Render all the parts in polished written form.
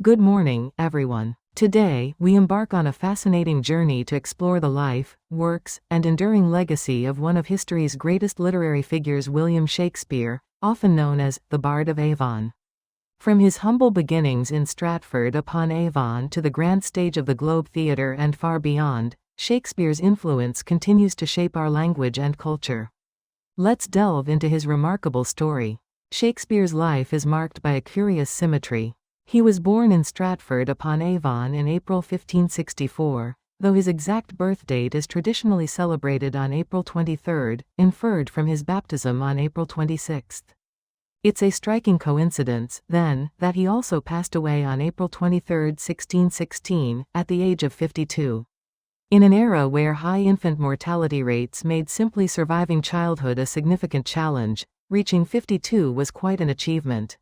Good morning, everyone. Today, we embark on a fascinating journey to explore the life, works, and enduring legacy of one of history's greatest literary figures, William Shakespeare, often known as the Bard of Avon. From his humble beginnings in Stratford-upon-Avon to the grand stage of the Globe Theatre and far beyond, Shakespeare's influence continues to shape our language and culture. Let's delve into his remarkable story. Shakespeare's life is marked by a curious symmetry. He was born in Stratford-upon-Avon in April 1564, though his exact birth date is traditionally celebrated on April 23, inferred from his baptism on April 26. It's a striking coincidence, then, that he also passed away on April 23, 1616, at the age of 52. In an era where high infant mortality rates made simply surviving childhood a significant challenge, reaching 52 was quite an achievement.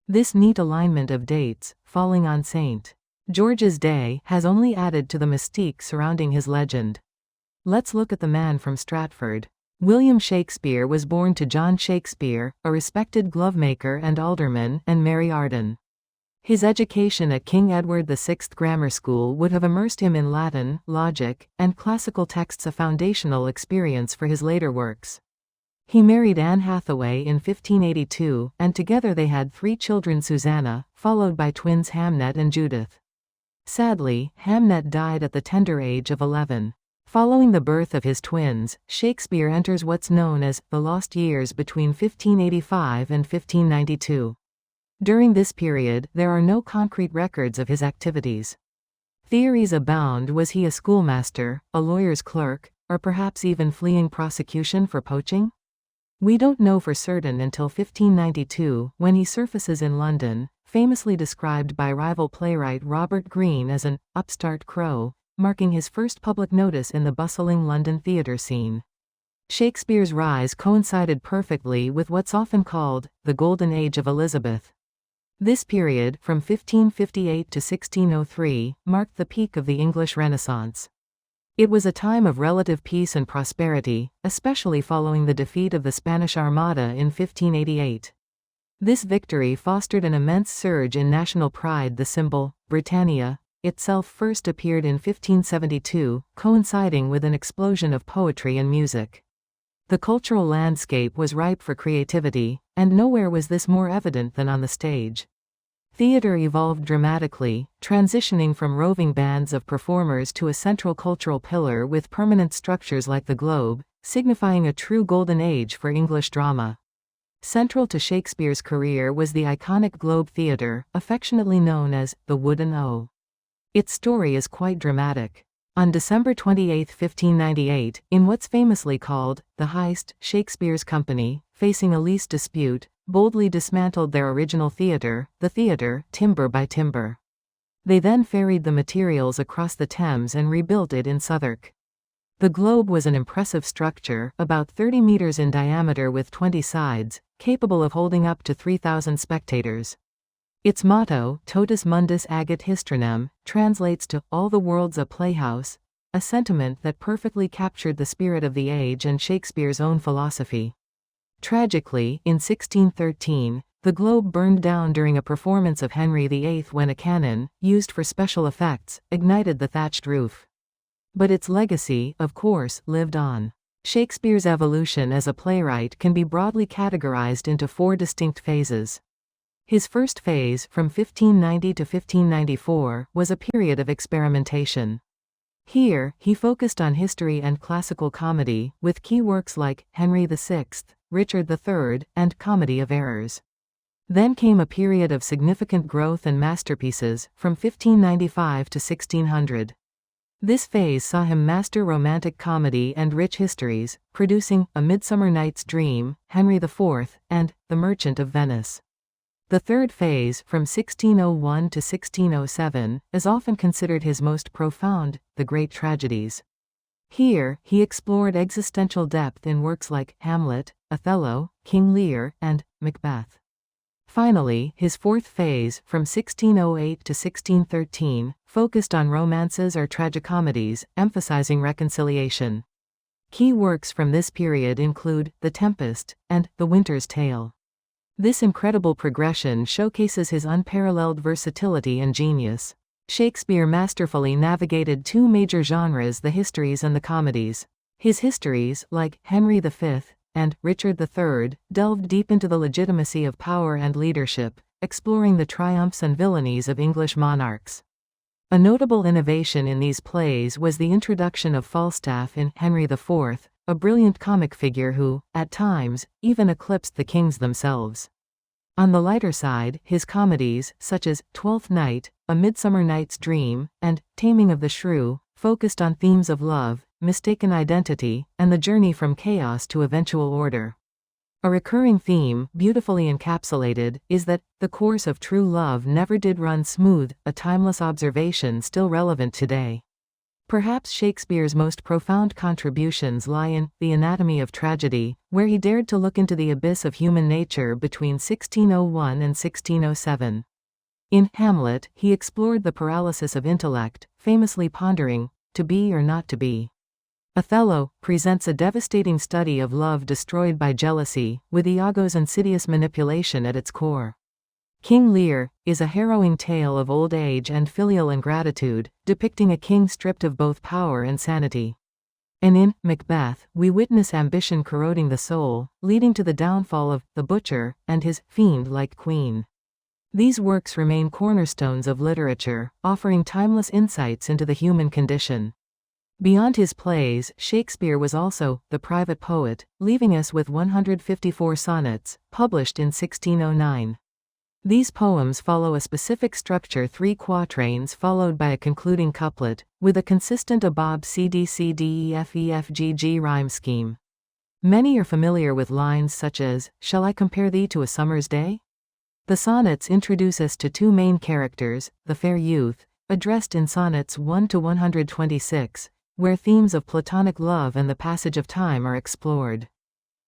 This neat alignment of dates, falling on St. George's Day, has only added to the mystique surrounding his legend. Let's look at the man from Stratford. William Shakespeare was born to John Shakespeare, a respected glovemaker and alderman, and Mary Arden. His education at King Edward VI Grammar School would have immersed him in Latin, logic, and classical texts, a foundational experience for his later works. He married Anne Hathaway in 1582, and together they had 3 children: Susanna, followed by twins Hamnet and Judith. Sadly, Hamnet died at the tender age of 11. Following the birth of his twins, Shakespeare enters what's known as the lost years between 1585 and 1592. During this period, there are no concrete records of his activities. Theories abound: was he a schoolmaster, a lawyer's clerk, or perhaps even fleeing prosecution for poaching? We don't know for certain until 1592, when he surfaces in London, famously described by rival playwright Robert Greene as an upstart crow, marking his first public notice in the bustling London theatre scene. Shakespeare's rise coincided perfectly with what's often called the Golden Age of Elizabeth. This period, from 1558 to 1603, marked the peak of the English Renaissance. It was a time of relative peace and prosperity, especially following the defeat of the Spanish Armada in 1588. This victory fostered an immense surge in national pride. The symbol, Britannia, itself first appeared in 1572, coinciding with an explosion of poetry and music. The cultural landscape was ripe for creativity, and nowhere was this more evident than on the stage. Theatre evolved dramatically, transitioning from roving bands of performers to a central cultural pillar with permanent structures like the Globe, signifying a true golden age for English drama. Central to Shakespeare's career was the iconic Globe Theatre, affectionately known as the Wooden O. Its story is quite dramatic. On December 28, 1598, in what's famously called the heist, Shakespeare's company, facing a lease dispute, boldly dismantled their original theatre, the theatre, timber by timber. They then ferried the materials across the Thames and rebuilt it in Southwark. The Globe was an impressive structure, about 30 meters in diameter with 20 sides, capable of holding up to 3,000 spectators. Its motto, Totus Mundus Agit Histrionem, translates to "All the world's a playhouse," a sentiment that perfectly captured the spirit of the age and Shakespeare's own philosophy. Tragically, in 1613, the Globe burned down during a performance of Henry VIII when a cannon, used for special effects, ignited the thatched roof. But its legacy, of course, lived on. Shakespeare's evolution as a playwright can be broadly categorized into 4 distinct phases. His first phase, from 1590 to 1594, was a period of experimentation. Here, he focused on history and classical comedy, with key works like Henry VI, Richard III, and Comedy of Errors. Then came a period of significant growth and masterpieces, from 1595 to 1600. This phase saw him master romantic comedy and rich histories, producing A Midsummer Night's Dream, Henry IV, and The Merchant of Venice. The third phase, from 1601 to 1607, is often considered his most profound, the Great Tragedies. Here, he explored existential depth in works like Hamlet, Othello, King Lear, and Macbeth. Finally, his fourth phase, from 1608 to 1613, focused on romances or tragicomedies, emphasizing reconciliation. Key works from this period include The Tempest and The Winter's Tale. This incredible progression showcases his unparalleled versatility and genius. Shakespeare masterfully navigated two major genres: the histories and the comedies. His histories, like Henry V and Richard III, delved deep into the legitimacy of power and leadership, exploring the triumphs and villainies of English monarchs. A notable innovation in these plays was the introduction of Falstaff in Henry IV, a brilliant comic figure who, at times, even eclipsed the kings themselves. On the lighter side, his comedies, such as Twelfth Night, A Midsummer Night's Dream, and Taming of the Shrew, focused on themes of love, mistaken identity, and the journey from chaos to eventual order. A recurring theme, beautifully encapsulated, is that the course of true love never did run smooth, a timeless observation still relevant today. Perhaps Shakespeare's most profound contributions lie in The Anatomy of Tragedy, where he dared to look into the abyss of human nature between 1601 and 1607. In Hamlet, he explored the paralysis of intellect, famously pondering, to be or not to be. Othello presents a devastating study of love destroyed by jealousy, with Iago's insidious manipulation at its core. King Lear is a harrowing tale of old age and filial ingratitude, depicting a king stripped of both power and sanity. And in Macbeth, we witness ambition corroding the soul, leading to the downfall of the butcher and his fiend-like queen. These works remain cornerstones of literature, offering timeless insights into the human condition. Beyond his plays, Shakespeare was also the private poet, leaving us with 154 sonnets, published in 1609. These poems follow a specific structure: 3 quatrains followed by a concluding couplet, with a consistent ABOB CDCDEFEFGG rhyme scheme. Many are familiar with lines such as, "Shall I compare thee to a summer's day?" The sonnets introduce us to 2 main characters, the fair youth, addressed in sonnets 1 to 126, where themes of platonic love and the passage of time are explored.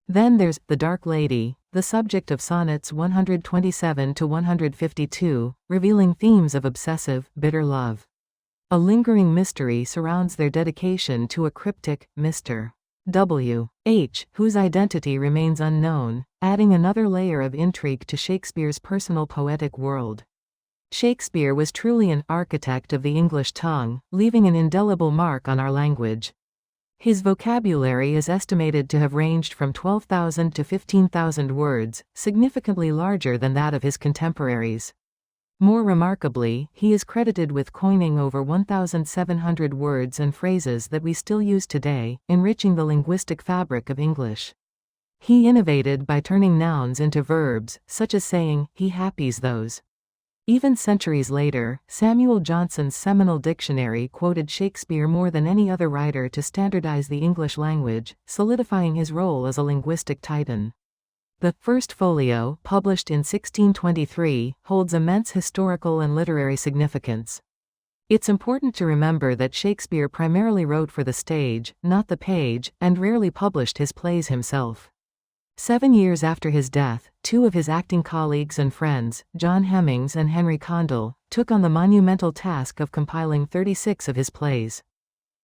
Then there's the dark lady, the subject of sonnets 127 to 152, revealing themes of obsessive, bitter love. A lingering mystery surrounds their dedication to a cryptic Mr. W. H., whose identity remains unknown, adding another layer of intrigue to Shakespeare's personal poetic world. Shakespeare was truly an architect of the English tongue, leaving an indelible mark on our language. His vocabulary is estimated to have ranged from 12,000 to 15,000 words, significantly larger than that of his contemporaries. More remarkably, he is credited with coining over 1,700 words and phrases that we still use today, enriching the linguistic fabric of English. He innovated by turning nouns into verbs, such as saying, "he happies those." Even centuries later, Samuel Johnson's seminal dictionary quoted Shakespeare more than any other writer to standardize the English language, solidifying his role as a linguistic titan. The First Folio, published in 1623, holds immense historical and literary significance. It's important to remember that Shakespeare primarily wrote for the stage, not the page, and rarely published his plays himself. 7 years after his death, 2 of his acting colleagues and friends, John Hemmings and Henry Condell, took on the monumental task of compiling 36 of his plays.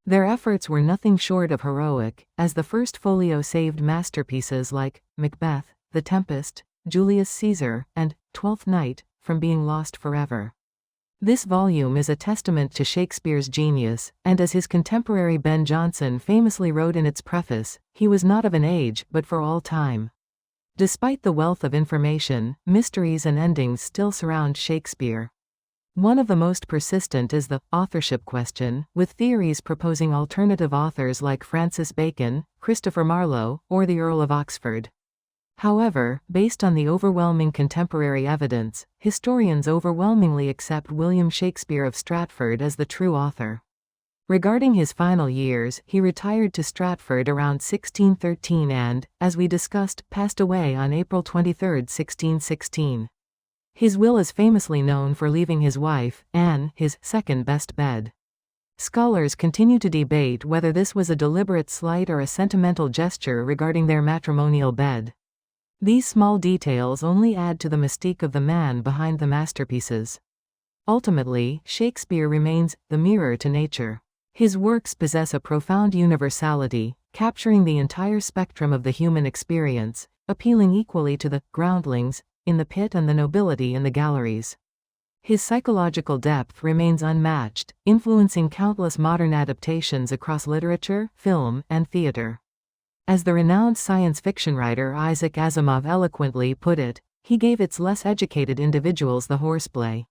Their efforts were nothing short of heroic, as the First Folio saved masterpieces like Macbeth, The Tempest, Julius Caesar, and Twelfth Night from being lost forever. This volume is a testament to Shakespeare's genius, and as his contemporary Ben Jonson famously wrote in its preface, he was not of an age, but for all time. Despite the wealth of information, mysteries and endings still surround Shakespeare. One of the most persistent is the authorship question, with theories proposing alternative authors like Francis Bacon, Christopher Marlowe, or the Earl of Oxford. However, based on the overwhelming contemporary evidence, historians overwhelmingly accept William Shakespeare of Stratford as the true author. Regarding his final years, he retired to Stratford around 1613 and, as we discussed, passed away on April 23, 1616. His will is famously known for leaving his wife, Anne, his second-best bed. Scholars continue to debate whether this was a deliberate slight or a sentimental gesture regarding their matrimonial bed. These small details only add to the mystique of the man behind the masterpieces. Ultimately, Shakespeare remains the mirror to nature. His works possess a profound universality, capturing the entire spectrum of the human experience, appealing equally to the groundlings in the pit and the nobility in the galleries. His psychological depth remains unmatched, influencing countless modern adaptations across literature, film, and theater. As the renowned science fiction writer Isaac Asimov eloquently put it, he gave its less educated individuals the horseplay.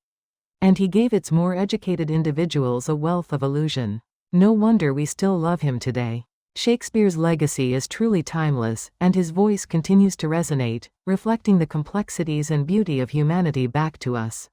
And he gave its more educated individuals a wealth of illusion. No wonder we still love him today. Shakespeare's legacy is truly timeless, and his voice continues to resonate, reflecting the complexities and beauty of humanity back to us.